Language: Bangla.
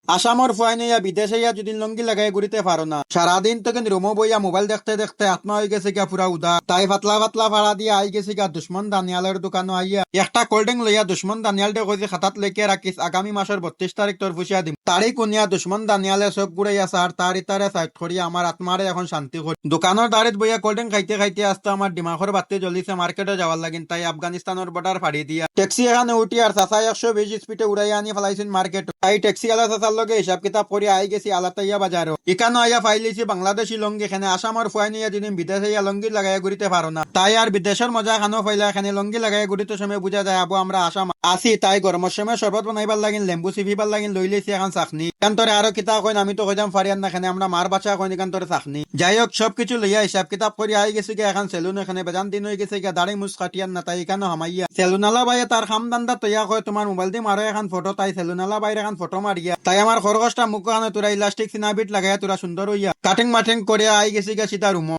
আসামর ফুয়াই নিয়া বিদেশে ইয়া যদি লঙ্গি লাগাই ঘুরিতে পারো না, সারাদিন তো কিন্তু রুমো বইয়া মোবাইল দেখতে দেখতে আত্মা হয়ে গেছে গা পুরা উদা। তাই পাতলা পাতলা ভাড়া দিয়ে আই গেছে গা দুশ্মন দানিয়ালের দোকানে আইয়া একটা কোল্ড ড্রিঙ্ক লইয়া দুশ্মন দানিয়ালটা কইছে খাতাত লেখে রাখিস, আগামী মাসের 32 তারিখ তোর ফুসিয়া দিম। তারই কুনিয়া দুশ্মন দানিয়ালে চোখ ঘুরাইয়া আর তার ইতারে সাইড করিয়া আমার আত্মারে এখন শান্তি করি। দোকানের দাঁড়িত বইয়া কোল্ড ড্রিঙ্ক খাইতে খাইতে আসতে আমার দিমাগের বাতি জ্বলিছে মার্কেটে যাওয়ার লাগিন। তাই আফগানিস্তানের বর্ডার ফাড়ি দিয়া ট্যাক্সি এখানে উঠি আর চাচা 120 স্পিডে উড়াইয়া আনি ফেলাইছেন মার্কেট। তাই ট্যাক্সি আলা চাচার লগে হিসাব কিতাব করে আই গেছি আলাতাইয়া বাজারও। এখানে আইয়া ফাইলিছি বাংলাদেশি লঙ্গি। এখানে আসামর ফুয়াই নিয়ে যদি বিদেশে ইয়া লঙ্গি লাগাইয়া ঘুরিতে পারো না, তাই আর বিদেশের মজা খানো ফাইলা এখানে লঙ্গি লাগাইয়া ঘুরিতে সময় বুঝা যায় আবু আমরা আসাম আসি। তাই গরমের সময় শরবত বানাইবার লাগিন, লেম্বু চিপিবার লাগিন, লই লইছি এখন চাকনি। কান্তরে আরো কিতা কইন আমি তো কইতাম ফারিয়ান না, এখানে আমরা মার বাচ্চা কইনি কান্তরে চাকনি। যাই হোক সবকিছু লইয়া হিসাব কিতাব করে আই গেছি গিয়া এখন সেলুন। এখানে বেজান দিন হয়ে গেছে গিয়া দাড়ি মুছ কাটিয়ান না, তাই এখানে হামাইয়া সেলুনালা বাইয়ে তার খামদান্দা তৈয়া কয় তোমার মোবাইল দিয়ে মারো এখন ফটো। তাই সেলুনালা বাইরে এখন ফটো মারিয়া তাই আমার খরগোশটা মুখ তোরা ইলাস্টিক সিনাবিট লাগাইয়া তোরা সুন্দর হইয়া কাটিং মাটিং করে আই গেছি গিয়া সীতা রুমো।